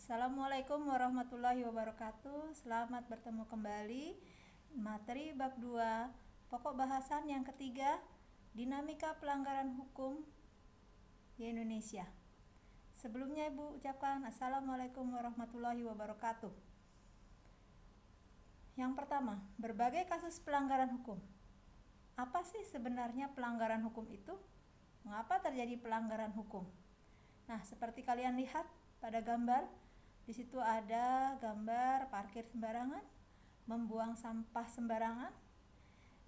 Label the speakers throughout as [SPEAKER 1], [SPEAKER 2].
[SPEAKER 1] Assalamualaikum warahmatullahi wabarakatuh. Selamat bertemu kembali. Materi bab 2, pokok bahasan yang ketiga, dinamika pelanggaran hukum di Indonesia. Sebelumnya Ibu ucapkan Assalamualaikum warahmatullahi wabarakatuh. Yang pertama, berbagai kasus pelanggaran hukum. Apa sih sebenarnya pelanggaran hukum itu? Mengapa terjadi pelanggaran hukum? Nah, seperti kalian lihat pada gambar, di situ ada gambar parkir sembarangan, membuang sampah sembarangan,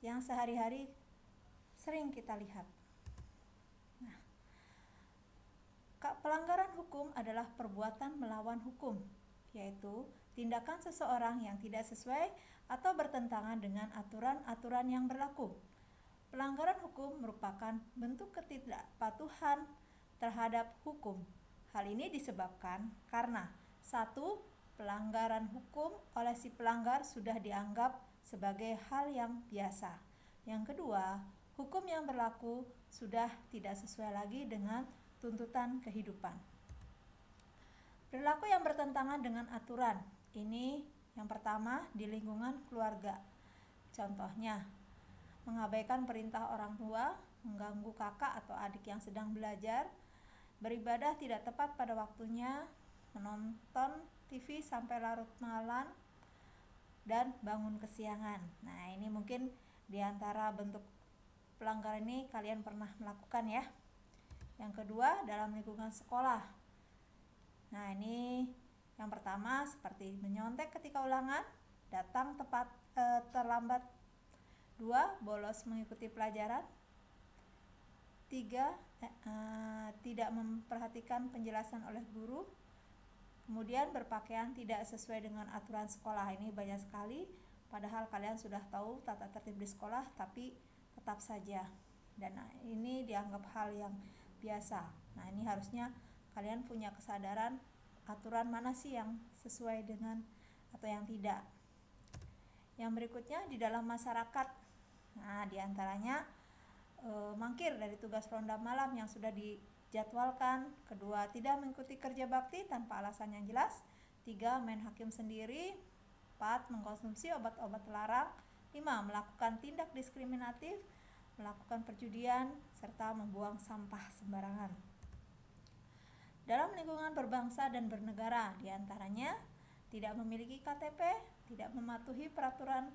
[SPEAKER 1] yang sehari-hari sering kita lihat. Nah, pelanggaran hukum adalah perbuatan melawan hukum, yaitu tindakan seseorang yang tidak sesuai atau bertentangan dengan aturan-aturan yang berlaku. Pelanggaran hukum merupakan bentuk ketidakpatuhan terhadap hukum. Hal ini disebabkan karena 1. Pelanggaran hukum oleh si pelanggar sudah dianggap sebagai hal yang biasa. Yang kedua, hukum yang berlaku sudah tidak sesuai lagi dengan tuntutan kehidupan. Perilaku yang bertentangan dengan aturan. Ini yang pertama di lingkungan keluarga. Contohnya, mengabaikan perintah orang tua, mengganggu kakak atau adik yang sedang belajar, beribadah tidak tepat pada waktunya, menonton TV sampai larut malam, dan bangun kesiangan. Nah, ini mungkin di antara bentuk pelanggaran ini kalian pernah melakukan ya. Yang kedua, dalam lingkungan sekolah. Nah, ini yang pertama seperti menyontek ketika ulangan, datang terlambat. 2. Bolos mengikuti pelajaran. 3. Tidak memperhatikan penjelasan oleh guru. Kemudian berpakaian tidak sesuai dengan aturan sekolah. Ini banyak sekali, padahal kalian sudah tahu tata tertib di sekolah, tapi tetap saja. Dan ini dianggap hal yang biasa. Nah, ini harusnya kalian punya kesadaran aturan mana sih yang sesuai dengan atau yang tidak. Yang berikutnya di dalam masyarakat. Nah, diantaranya mangkir dari tugas ronda malam yang sudah dijadwalkan. Kedua, tidak mengikuti kerja bakti tanpa alasan yang jelas. 3. Main hakim sendiri. 4. Mengkonsumsi obat-obat terlarang. 5. Melakukan tindak diskriminatif, melakukan perjudian, serta membuang sampah sembarangan. Dalam lingkungan berbangsa dan bernegara, diantaranya tidak memiliki KTP, tidak mematuhi peraturan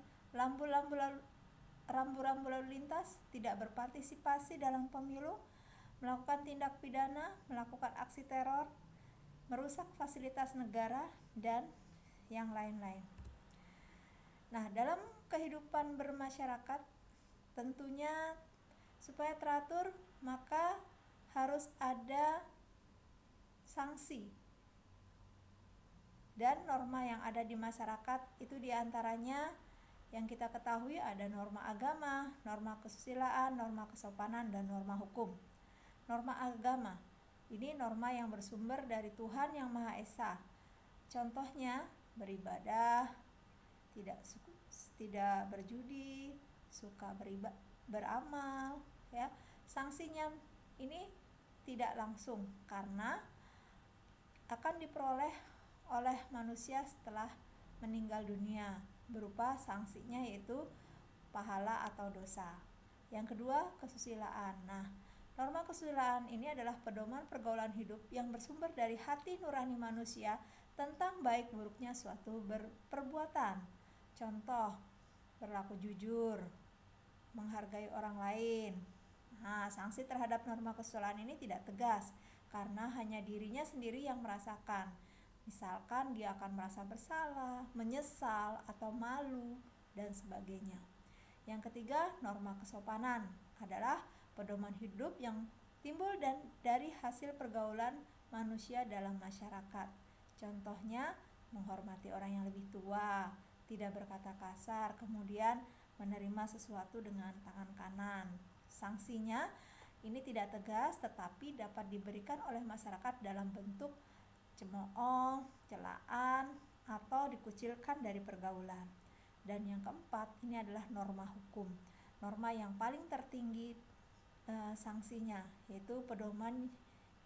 [SPEAKER 1] rambu-rambu lalu lintas, tidak berpartisipasi dalam pemilu, melakukan tindak pidana, melakukan aksi teror, merusak fasilitas negara, dan yang lain-lain. Nah, dalam kehidupan bermasyarakat, tentunya supaya teratur, maka harus ada sanksi. Dan norma yang ada di masyarakat itu diantaranya yang kita ketahui ada norma agama, norma kesusilaan, norma kesopanan, dan norma hukum. Norma agama, ini norma yang bersumber dari Tuhan Yang Maha Esa. Contohnya, beribadah, tidak berjudi, suka beramal, ya. Sanksinya ini tidak langsung karena akan diperoleh oleh manusia setelah meninggal dunia, berupa sanksinya yaitu pahala atau dosa. Yang kedua, kesusilaan. Nah, norma kesusilaan ini adalah pedoman pergaulan hidup yang bersumber dari hati nurani manusia tentang baik buruknya suatu perbuatan. Contoh, berlaku jujur, menghargai orang lain. Nah, sanksi terhadap norma kesusilaan ini tidak tegas karena hanya dirinya sendiri yang merasakan. Misalkan dia akan merasa bersalah, menyesal, atau malu, dan sebagainya. Yang ketiga, norma kesopanan adalah pedoman hidup yang timbul dari hasil pergaulan manusia dalam masyarakat. Contohnya, menghormati orang yang lebih tua, tidak berkata kasar, kemudian menerima sesuatu dengan tangan kanan. Sanksinya ini tidak tegas tetapi dapat diberikan oleh masyarakat dalam bentuk cemooh, celaan, atau dikucilkan dari pergaulan. Dan yang keempat, ini adalah norma hukum. Norma yang paling tertinggi sanksinya, yaitu pedoman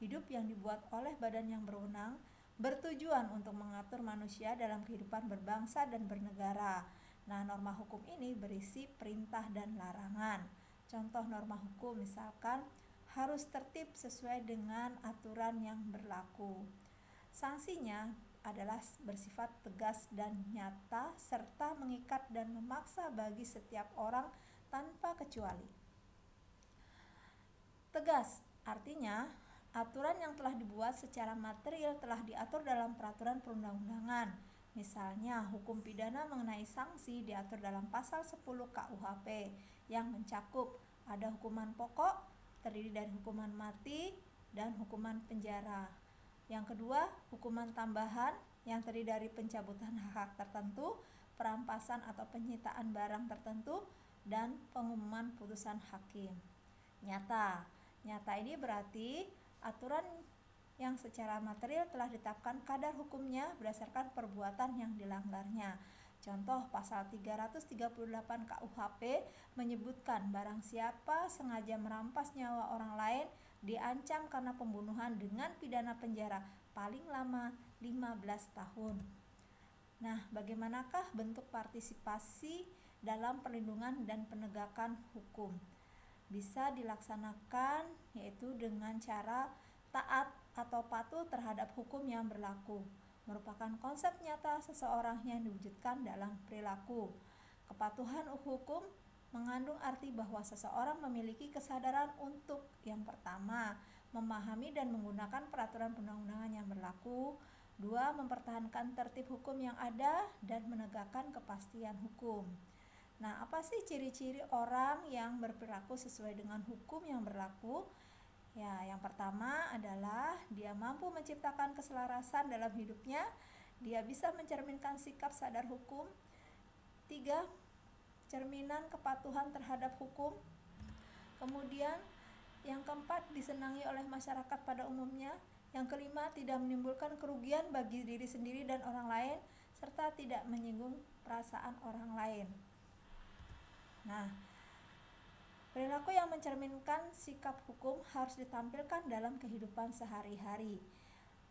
[SPEAKER 1] hidup yang dibuat oleh badan yang berwenang bertujuan untuk mengatur manusia dalam kehidupan berbangsa dan bernegara. Nah, norma hukum ini berisi perintah dan larangan. Contoh norma hukum misalkan harus tertib sesuai dengan aturan yang berlaku. Sanksinya adalah bersifat tegas dan nyata serta mengikat dan memaksa bagi setiap orang tanpa kecuali. Tegas artinya aturan yang telah dibuat secara material telah diatur dalam peraturan perundang-undangan. Misalnya, hukum pidana mengenai sanksi diatur dalam pasal 10 KUHP yang mencakup ada hukuman pokok terdiri dari hukuman mati dan hukuman penjara. Yang kedua, hukuman tambahan yang terdiri dari pencabutan hak tertentu, perampasan atau penyitaan barang tertentu, dan pengumuman putusan hakim. Nyata ini berarti aturan yang secara material telah ditetapkan kadar hukumnya berdasarkan perbuatan yang dilanggarnya. Contoh pasal 338 KUHP menyebutkan barang siapa sengaja merampas nyawa orang lain diancam karena pembunuhan dengan pidana penjara paling lama 15 tahun. Nah, bagaimanakah bentuk partisipasi dalam perlindungan dan penegakan hukum? Bisa dilaksanakan yaitu dengan cara taat atau patuh terhadap hukum yang berlaku, merupakan konsep nyata seseorang yang diwujudkan dalam perilaku. Kepatuhan hukum mengandung arti bahwa seseorang memiliki kesadaran untuk yang pertama, memahami dan menggunakan peraturan perundang-undangan yang berlaku. Dua, mempertahankan tertib hukum yang ada dan menegakkan kepastian hukum. Nah, apa sih ciri-ciri orang yang berperilaku sesuai dengan hukum yang berlaku? Ya, yang pertama adalah dia mampu menciptakan keselarasan dalam hidupnya, dia bisa mencerminkan sikap sadar hukum. 3. Cerminan kepatuhan terhadap hukum. Kemudian yang keempat, disenangi oleh masyarakat pada umumnya. Yang kelima, tidak menimbulkan kerugian bagi diri sendiri dan orang lain, serta tidak menyinggung perasaan orang lain. Nah, perilaku yang mencerminkan sikap hukum harus ditampilkan dalam kehidupan sehari-hari,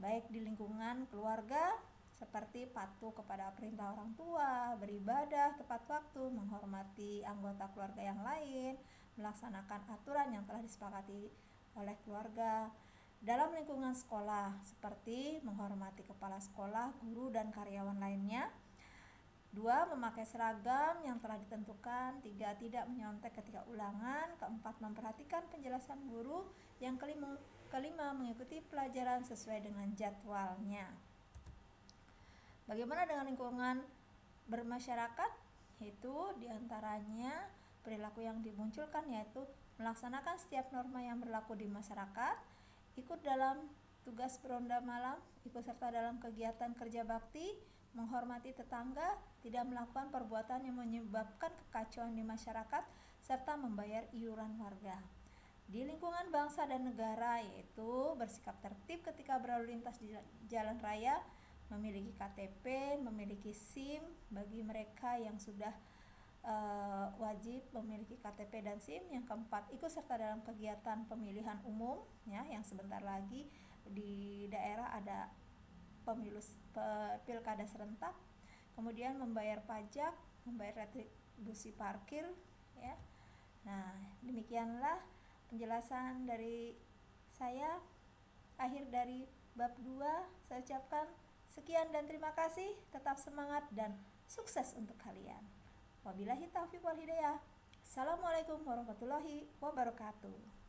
[SPEAKER 1] baik di lingkungan keluarga seperti patuh kepada perintah orang tua, beribadah tepat waktu, menghormati anggota keluarga yang lain, melaksanakan aturan yang telah disepakati oleh keluarga. Dalam lingkungan sekolah seperti menghormati kepala sekolah, guru, dan karyawan lainnya. 2. Memakai seragam yang telah ditentukan. 3. Tidak menyontek ketika ulangan. 4. Memperhatikan penjelasan guru. Yang kelima, mengikuti pelajaran sesuai dengan jadwalnya. Bagaimana dengan lingkungan bermasyarakat? Yaitu diantaranya perilaku yang dimunculkan yaitu melaksanakan setiap norma yang berlaku di masyarakat, ikut dalam tugas beronda malam, ikut serta dalam kegiatan kerja bakti, menghormati tetangga, tidak melakukan perbuatan yang menyebabkan kekacauan di masyarakat, serta membayar iuran warga. Di lingkungan bangsa dan negara yaitu bersikap tertib ketika berlalu lintas di jalan raya, memiliki KTP, memiliki SIM bagi mereka yang sudah wajib memiliki KTP dan SIM. Yang keempat, ikut serta dalam kegiatan pemilihan umum ya, yang sebentar lagi di daerah ada pilkada serentak. Kemudian membayar pajak, membayar retribusi parkir ya. Nah, demikianlah penjelasan dari saya. Akhir dari bab 2 saya ucapkan sekian dan terima kasih. Tetap semangat dan sukses untuk kalian. Wabillahi taufiq wal hidayah. Assalamualaikum warahmatullahi wabarakatuh.